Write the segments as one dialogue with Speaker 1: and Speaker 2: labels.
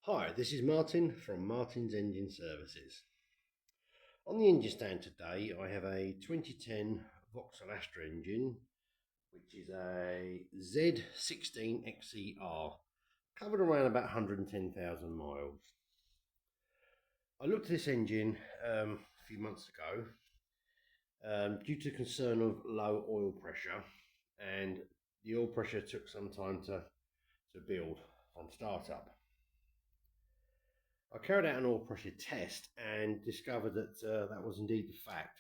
Speaker 1: Hi, this is Martin from Martin's Engine Services. On the engine stand today I have a 2010 Vauxhall Astra engine, which is a Z16XER, covered around about 110,000 miles. I looked at this engine a few months ago due to concern of low oil pressure, and the oil pressure took some time to build from startup. I carried out an oil pressure test and discovered that that was indeed the fact,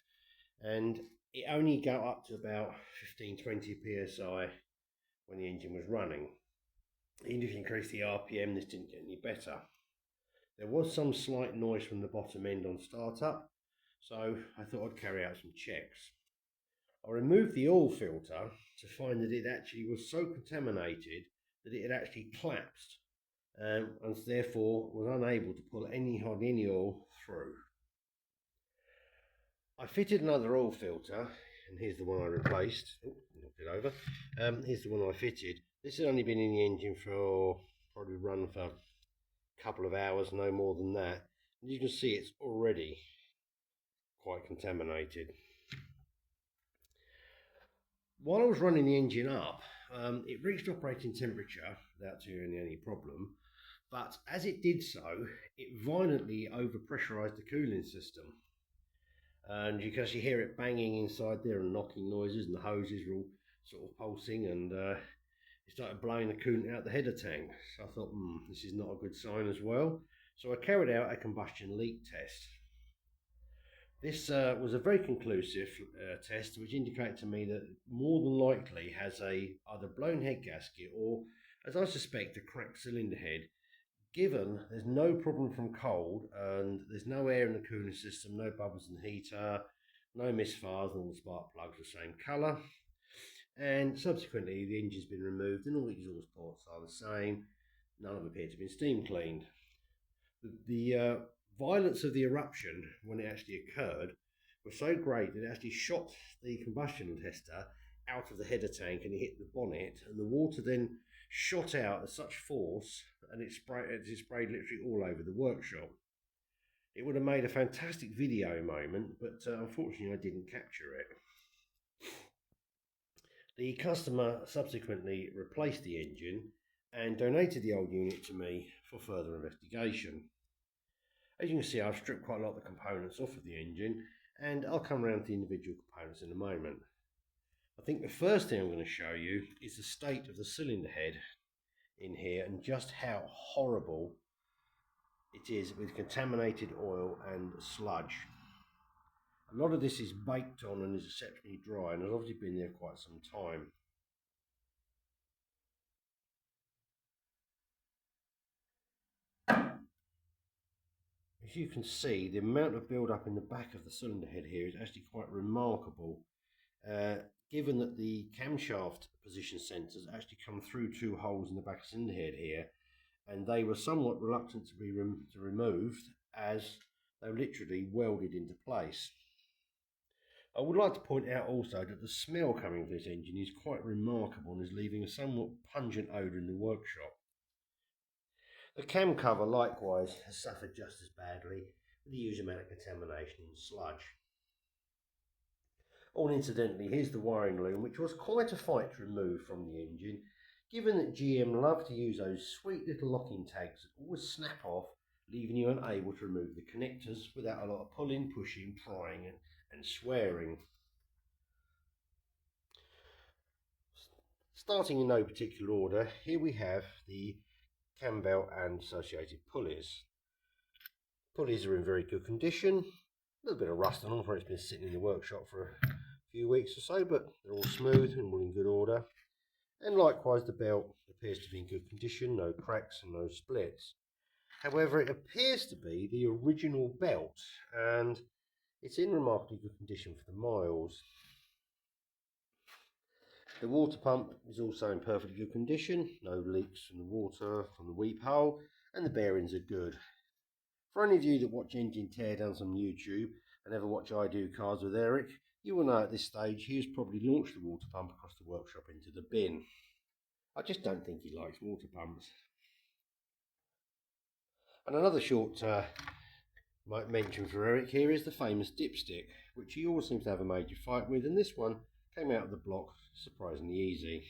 Speaker 1: and it only got up to about 15-20 psi when the engine was running. Even if you increase the RPM, this didn't get any better. There was some slight noise from the bottom end on startup, so I thought I'd carry out some checks. I removed the oil filter to find that it actually was so contaminated that it had actually collapsed, and therefore was unable to pull hardly any oil through. I fitted another oil filter, and here's the one I replaced. Oh, knocked it over. Here's the one I fitted. This has only been in the engine for probably run for a couple of hours, no more than that. And you can see it's already quite contaminated. While I was running the engine up, it reached operating temperature without doing any problem, but as it did so, it violently overpressurized the cooling system. And you can actually hear it banging inside there and knocking noises, and the hoses were all sort of pulsing, and it started blowing the coolant out the header tank. So I thought, this is not a good sign as well. So I carried out a combustion leak test. This was a very conclusive test, which indicated to me that more than likely has either blown head gasket or, as I suspect, a cracked cylinder head, given there's no problem from cold and there's no air in the cooling system, no bubbles in the heater, no misfires, and all the spark plugs are the same colour. And subsequently the engine's been removed and all the exhaust ports are the same. None of them appear to have been steam cleaned. The violence of the eruption when it actually occurred was so great that it actually shot the combustion tester out of the header tank, and it hit the bonnet, and the water then shot out at such force, and it sprayed literally all over the workshop. It would have made a fantastic video moment, but unfortunately I didn't capture it. The customer subsequently replaced the engine and donated the old unit to me for further investigation. As you can see, I've stripped quite a lot of the components off of the engine, and I'll come around to the individual components in a moment. I think the first thing I'm going to show you is the state of the cylinder head in here, and just how horrible it is with contaminated oil and sludge. A lot of this is baked on and is exceptionally dry, and has obviously been there quite some time. As you can see, the amount of build-up in the back of the cylinder head here is actually quite remarkable, given that the camshaft position sensors actually come through two holes in the back of the cylinder head here, and they were somewhat reluctant to be removed, as they were literally welded into place. I would like to point out also that the smell coming from this engine is quite remarkable and is leaving a somewhat pungent odour in the workshop. The cam cover likewise has suffered just as badly, with the huge amount of contamination and sludge. Oh, and incidentally, here's the wiring loom, which was quite a fight to remove from the engine, given that GM love to use those sweet little locking tags that always snap off, leaving you unable to remove the connectors without a lot of pulling, pushing, prying and swearing. Starting in no particular order, here we have the cam belt and associated pulleys. Pulleys are in very good condition. A little bit of rust on them, for it's been sitting in the workshop for a few weeks or so, but they're all smooth and all in good order. And likewise, the belt appears to be in good condition, no cracks and no splits. However, it appears to be the original belt, and it's in remarkably good condition for the miles. The water pump is also in perfectly good condition, no leaks from the water from the weep hole, and the bearings are good. For any of you that watch engine teardowns on YouTube and ever watch I Do Cars with Eric, you will know at this stage he has probably launched the water pump across the workshop into the bin. I just don't think he likes water pumps. And another short mention for Eric here is the famous dipstick, which he always seems to have a major fight with, and this one came out of the block surprisingly easy.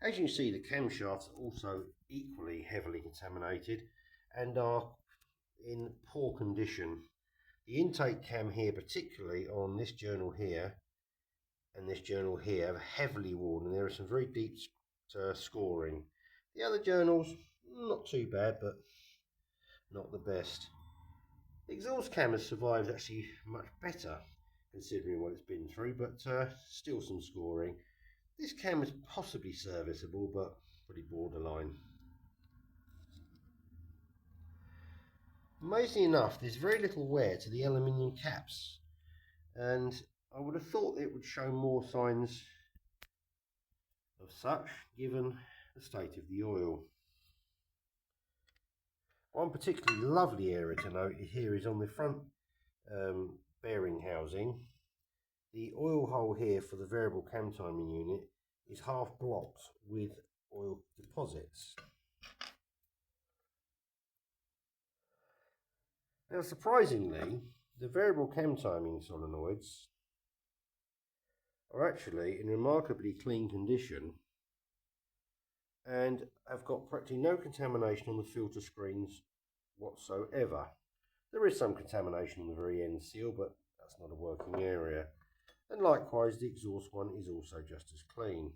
Speaker 1: As you can see, the camshafts are also equally heavily contaminated and are in poor condition. The intake cam here, particularly on this journal here and this journal here, are heavily worn, and there is some very deep scoring. The other journals, not too bad, but not the best. The exhaust cam has survived actually much better considering what it's been through, but still some scoring. This cam is possibly serviceable, but pretty borderline. Amazingly enough, there's very little wear to the aluminium caps, and I would have thought it would show more signs of such given the state of the oil. One particularly lovely area to note here is on the front bearing housing. The oil hole here for the variable cam timing unit is half blocked with oil deposits. Now, surprisingly, the variable cam timing solenoids are actually in remarkably clean condition and have got practically no contamination on the filter screens whatsoever. There is some contamination on the very end seal, but that's not a working area. And likewise, the exhaust one is also just as clean.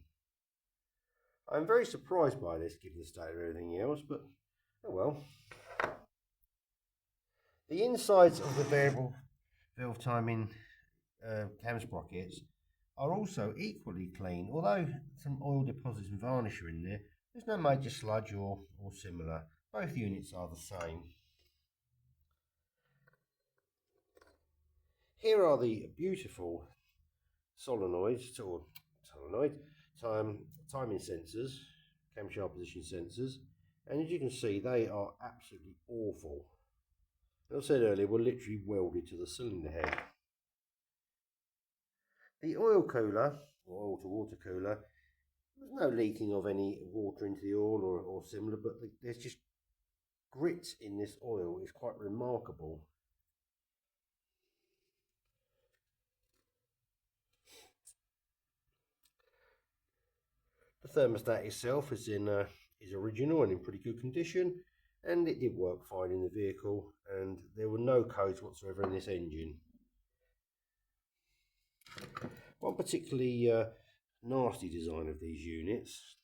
Speaker 1: I'm very surprised by this given the state of everything else, but oh well. The insides of the variable valve timing cam sprockets are also equally clean, although some oil deposits and varnish are in there. There's no major sludge or similar. Both units are the same. Here are the beautiful timing sensors, camshaft position sensors, and as you can see, they are absolutely awful. As I said earlier, were literally welded to the cylinder head. The oil cooler, or oil to water cooler, there's no leaking of any water into the oil or similar, but there's just grit in this oil is quite remarkable. The thermostat itself is original and in pretty good condition, and it did work fine in the vehicle, and there were no codes whatsoever in this engine. One particularly nasty design of these units,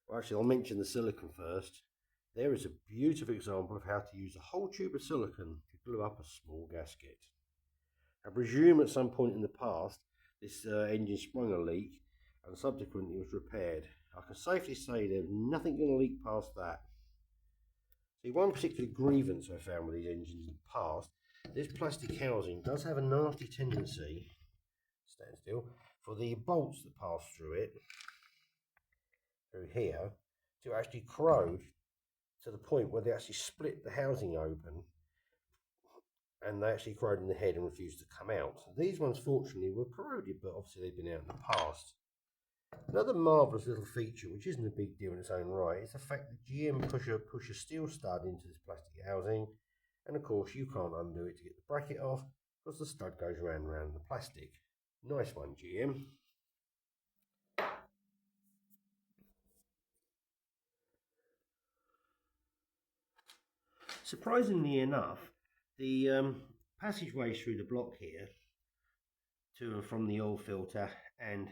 Speaker 1: well, actually I'll mention the silicon first. There is a beautiful example of how to use a whole tube of silicon to glue up a small gasket. I presume at some point in the past this engine sprung a leak and subsequently was repaired. I can safely say there's nothing going to leak past that. See, one particular grievance I found with these engines in the past, this plastic housing does have a nasty tendency, stand still, for the bolts that pass through it, through here, to actually corrode to the point where they actually split the housing open and they actually corroded in the head and refused to come out. These ones fortunately were corroded, but obviously they've been out in the past. Another marvellous little feature, which isn't a big deal in its own right, is the fact that GM push a steel stud into this plastic housing, and of course you can't undo it to get the bracket off because the stud goes round and round the plastic. Nice one, GM. Surprisingly enough, the passageways through the block here to and from the oil filter and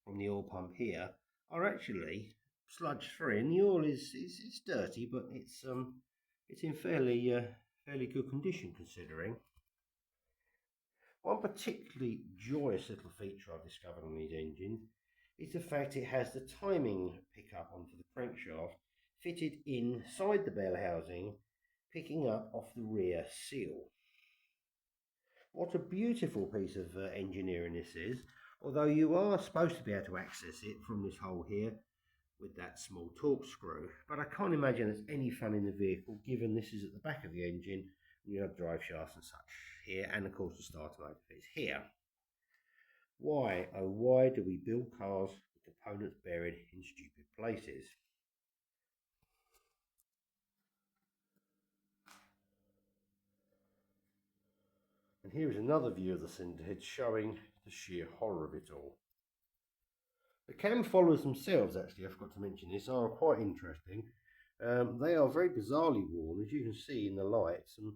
Speaker 1: from the oil pump here are actually sludge free, and the oil is dirty, but it's in fairly good condition considering. One particularly joyous little feature I've discovered on these engines is the fact it has the timing pickup onto the crankshaft fitted inside the bell housing, picking up off the rear seal. What a beautiful piece of engineering this is, although you are supposed to be able to access it from this hole here with that small torque screw, but I can't imagine there's any fun in the vehicle given this is at the back of the engine and you have drive shafts and such here, and of course the starter motor is here. Why, oh why do we build cars with components buried in stupid places? here is another view of the cylinder head showing the sheer horror of it all. The cam followers themselves, actually, I forgot to mention this, are quite interesting. They are very bizarrely worn, as you can see in the light, some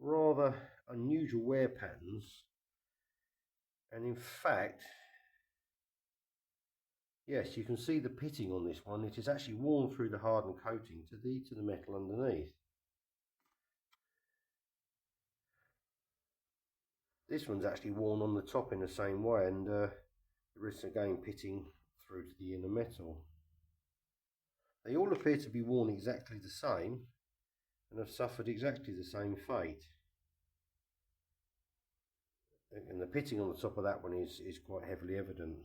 Speaker 1: rather unusual wear patterns. And in fact, yes, you can see the pitting on this one. It is actually worn through the hardened coating to the metal underneath. This one's actually worn on the top in the same way, and there is again pitting through to the inner metal. They all appear to be worn exactly the same and have suffered exactly the same fate. And the pitting on the top of that one is quite heavily evident.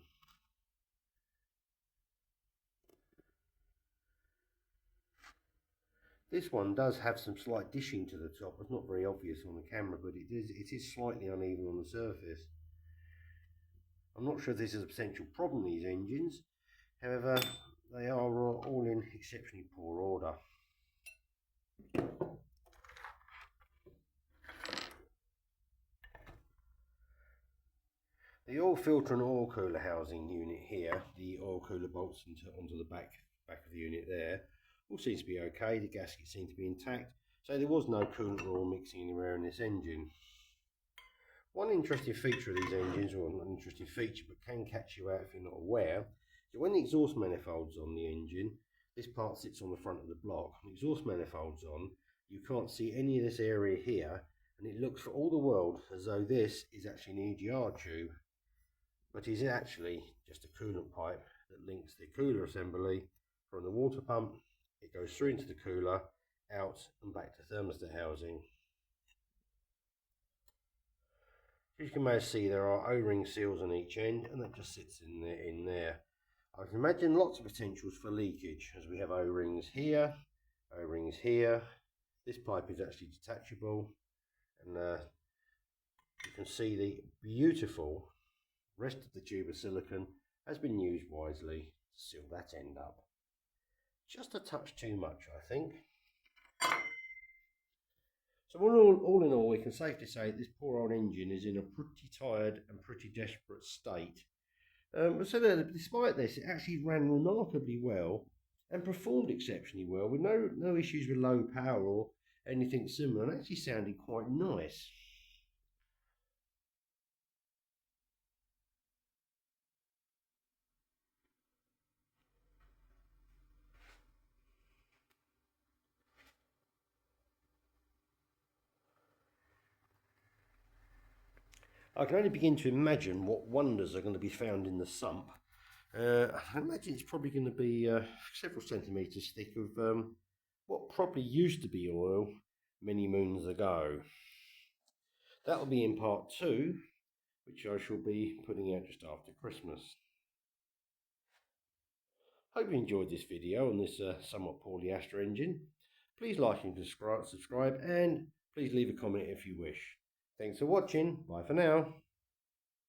Speaker 1: This one does have some slight dishing to the top. It's not very obvious on the camera, but it is slightly uneven on the surface. I'm not sure if this is a potential problem in these engines. However, they are all in exceptionally poor order. The oil filter and oil cooler housing unit here, the oil cooler bolts onto the back of the unit there, all seems to be okay. The gaskets seem to be intact, so there was no coolant or oil mixing anywhere in this engine. One interesting feature of these engines, or not an interesting feature but can catch you out if you're not aware, is that when the exhaust manifold's on the engine, this part sits on the front of the block. The exhaust manifold's on, you can't see any of this area here, and it looks for all the world as though this is actually an EGR tube, but is actually just a coolant pipe that links the cooler assembly from the water pump. It goes through into the cooler, out and back to thermostat housing. As you can see, there are O-ring seals on each end, and that just sits in there. I can imagine lots of potentials for leakage, as we have O-rings here, O-rings here. This pipe is actually detachable, and you can see the beautiful rest of the tube of silicone has been used wisely to seal that end up. Just a touch too much, I think. So all in all, we can safely say this poor old engine is in a pretty tired and pretty desperate state. So that despite this, it actually ran remarkably well and performed exceptionally well, with no issues with low power or anything similar, and actually sounded quite nice. I can only begin to imagine what wonders are going to be found in the sump. I imagine it's probably going to be several centimetres thick of what probably used to be oil many moons ago. That will be in part 2, which I shall be putting out just after Christmas. Hope you enjoyed this video on this somewhat poorly Astra engine. Please like and subscribe, and please leave a comment if you wish. Thanks for watching. Bye for now.